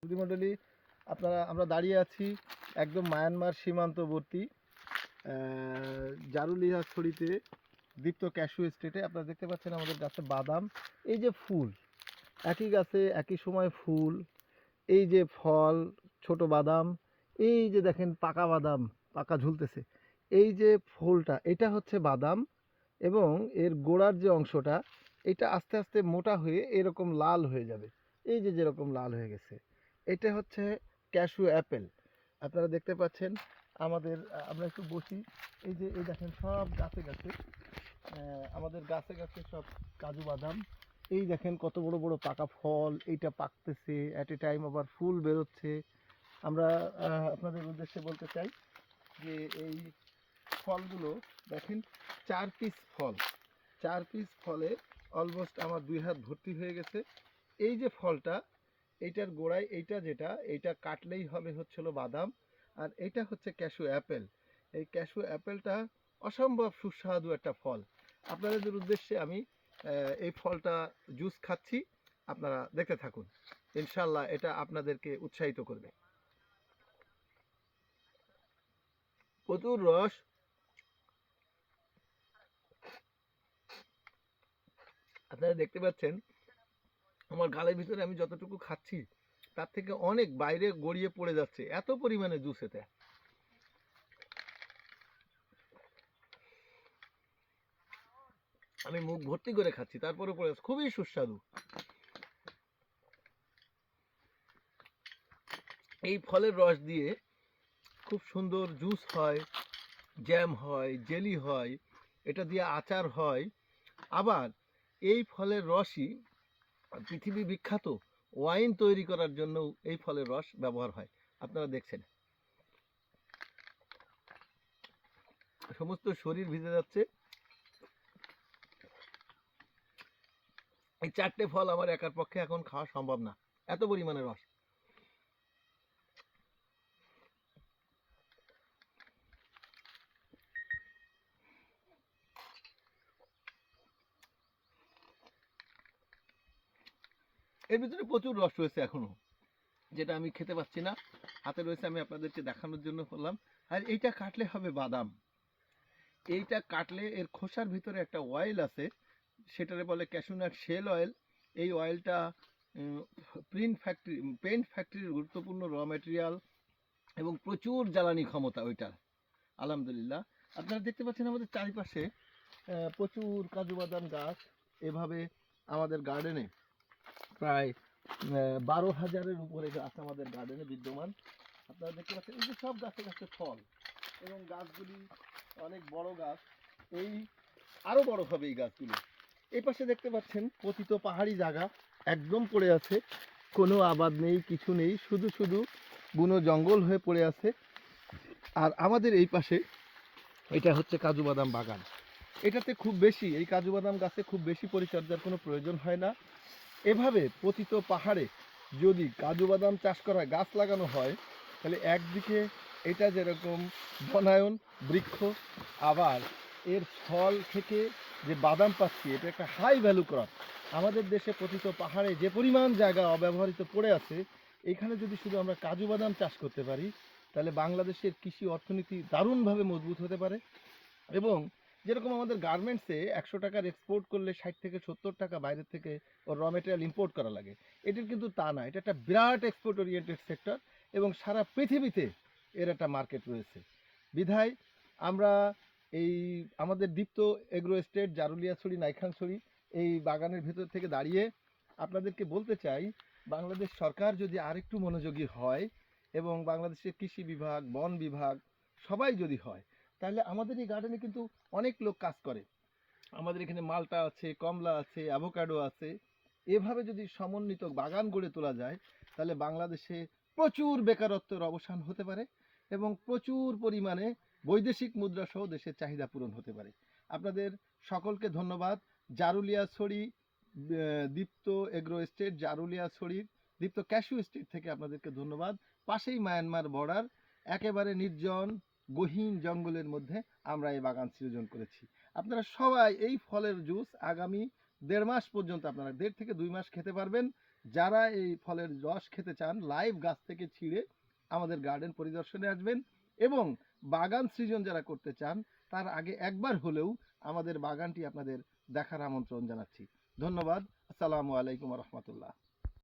মণ্ডলী, আমরা দাঁড়িয়ে আছি একদম মায়ানমার সীমান্তবর্তী জারুলিয়াছড়িতে দীপ্ত ক্যাশু এস্টেটে। আপনারা দেখতে পাচ্ছেন আমাদের গাছে বাদাম, এই যে ফুল, একই গাছে একই সময় ফুল, এই যে ফল, ছোট বাদাম, এই যে দেখেন পাকা বাদাম, পাকা ঝুলতেছে, এই যে ফুলটা, এটা হচ্ছে বাদাম এবং এর গোড়ার যে অংশটা, এটা আস্তে আস্তে মোটা হয়ে এরকম লাল হয়ে যাবে। এই যে যেরকম লাল হয়ে গেছে, এটা হচ্ছে ক্যাশু অ্যাপেল। আপনারা দেখতে পাচ্ছেন আমরা একটু বসি, এই যে এই দেখেন সব গাছে গাছে আমাদের গাছে গাছে সব কাজু বাদাম। এই দেখেন কত বড় বড় পাকা ফল, এইটা পাকতেছে, অ্যাট এ টাইম আবার ফুল বেরোচ্ছে। আমরা আপনাদের উদ্দেশ্যে বলতে চাই যে এই ফলগুলো দেখেন, 4 পিস ফল, 4 পিস ফলে অলমোস্ট আমার 2 হাত ভর্তি হয়ে গেছে। এই যে ফলটা, এইটার গোড়ায় এইটা কাটলেই হবে হচ্ছিল বাদাম, আর এইটা হচ্ছে ক্যাশু অ্যাপেল। এই ক্যাশু অ্যাপেলটা অসম্ভব সুস্বাদু একটা ফল। আপনাদের উদ্দেশ্যে আমি এই ফলটা জুস খাচ্ছি, আপনারা দেখতে থাকুন, ইনশাল্লাহ এটা আপনাদেরকে উৎসাহিত করবে। প্রচুর রস, আপনারা দেখতে পাচ্ছেন আমার গালের ভিতরে আমি যতটুকু খাচ্ছি তার থেকে অনেক বাইরে গড়িয়ে পড়ে যাচ্ছে, এত পরিমাণে জুস এতে। আমি মুখ ভর্তি করে খাচ্ছি, তারপরে পড়ে যাচ্ছে, খুবই সুস্বাদু। এই ফলের রস দিয়ে খুব সুন্দর জুস হয়, জ্যাম হয়, জেলি হয়, এটা দিয়ে আচার হয়। আবার এই ফলের রসই পৃথিবী বিখ্যাত ওয়াইন তৈরি করার জন্য এই ফলের রস ব্যবহার হয়। আপনারা দেখছেন সমস্ত শরীর ভিজে যাচ্ছে। এই 4টে ফল আমার একার পক্ষে এখন খাওয়া সম্ভব না, এত পরিমাণে রস। এর ভিতরে প্রচুর রস রয়েছে এখনো, যেটা আমি খেতে পাচ্ছি না, হাতে রয়েছে, আমি আপনাদেরকে দেখানোর জন্য করলাম। আর এইটা কাটলে হবে বাদাম, এইটা কাটলে এর খোসার ভিতরে একটা অয়েল আছে, সেটারে বলে ক্যাশুনাট শেল অয়েল। এই অয়েলটা পেইন্ট ফ্যাক্টরির গুরুত্বপূর্ণ র ম্যাটেরিয়াল এবং প্রচুর জ্বালানি ক্ষমতা ওইটার। আলহামদুলিল্লাহ, আপনারা দেখতে পাচ্ছেন আমাদের চারিপাশে প্রচুর কাজু বাদাম গাছ। এভাবে আমাদের গার্ডেনে প্রায় 12,000-এর উপরে গাছ আমাদের গার্ডেনে বিদ্যমান। আপনারা দেখতে পাচ্ছেন এই যে সব গাছে গাছে ফল, এবং গাছগুলি অনেক বড় গাছ, এই আরো বড় হবে এই গাছগুলি। এই পাশে দেখতে পাচ্ছেন পতিত পাহাড়ি জায়গা, একদম পড়ে আছে, কোনো আবাদ নেই, কিছু নেই, শুধু শুধু বুনো জঙ্গল হয়ে পড়ে আছে। আর আমাদের এই পাশে এটা হচ্ছে কাজু বাদাম বাগান। এটাতে খুব বেশি, এই কাজু বাদাম গাছে খুব বেশি পরিচর্যার কোনো প্রয়োজন হয় না। এভাবে পতিত পাহাড়ে যদি কাজু বাদাম চাষ করা, গাছ লাগানো হয়, তাহলে একদিকে এটা যেরকম বনায়ন বৃক্ষ, আবার এর ফল থেকে যে বাদাম পাচ্ছি, এটা একটা হাই ভ্যালু ক্রপ। আমাদের দেশে পতিত পাহাড়ে যে পরিমাণ জায়গা অব্যবহৃত পড়ে আছে, এখানে যদি শুধু আমরা কাজু বাদাম চাষ করতে পারি, তাহলে বাংলাদেশের কৃষি অর্থনীতি দারুণভাবে মজবুত হতে পারে। এবং যেরকম আমাদের গার্মেন্টসে 100 টাকার এক্সপোর্ট করলে 60 থেকে 70 টাকা বাইরের থেকে ওর র মেটেরিয়াল ইম্পোর্ট করা লাগে, এটার কিন্তু তা না, এটা একটা বিরাট এক্সপোর্ট ওরিয়েন্টেড সেক্টর এবং সারা পৃথিবীতে এর একটা মার্কেট রয়েছে। বিধায় আমরা এই আমাদের দীপ্ত এগ্রো এস্টেট জারুলিয়াছড়ি নাইখানছড়ি এই বাগানের ভেতর থেকে দাঁড়িয়ে আপনাদেরকে বলতে চাই, বাংলাদেশ সরকার যদি আরেকটু মনোযোগী হয় এবং বাংলাদেশের কৃষি বিভাগ, বন বিভাগ সবাই যদি হয়, তাহলে আমাদের এই গার্ডেনে কিন্তু অনেক লোক কাজ করে। আমাদের এখানে মালটা আছে, কমলা আছে, অ্যাভোকাডো আছে। এভাবে যদি সমন্বিত বাগান গড়ে তোলা যায়, তাহলে বাংলাদেশে প্রচুর বেকারত্বের অবসান হতে পারে এবং প্রচুর পরিমাণে বৈদেশিক মুদ্রা সহ দেশের চাহিদা পূরণ হতে পারে। আপনাদের সকলকে ধন্যবাদ। জারুলিয়াছড়ি দীপ্ত এগ্রো এস্টেট, জারুলিয়াছড়ির দীপ্ত ক্যাশু এস্টেট থেকে আপনাদেরকে ধন্যবাদ। পাশেই মায়ানমার বর্ডার, একেবারে নির্জন গহীন জঙ্গলের মধ্যে আমরা এই বাগান সৃজন করেছি। আপনারা সবাই এই ফলের জুস আগামী 1.5 মাস পর্যন্ত, আপনারা 1.5 থেকে 2 মাস খেতে পারবেন। যারা এই ফলের রস খেতে চান লাইভ গাছ থেকে ছিঁড়ে আমাদের গার্ডেন পরিদর্শনে আসবেন, এবং বাগান সৃজন যারা করতে চান তার আগে একবার হলেও আমাদের বাগানটি আপনাদের দেখার আমন্ত্রণ জানাচ্ছি। ধন্যবাদ। আসসালামু আলাইকুম রহমতুল্লাহ।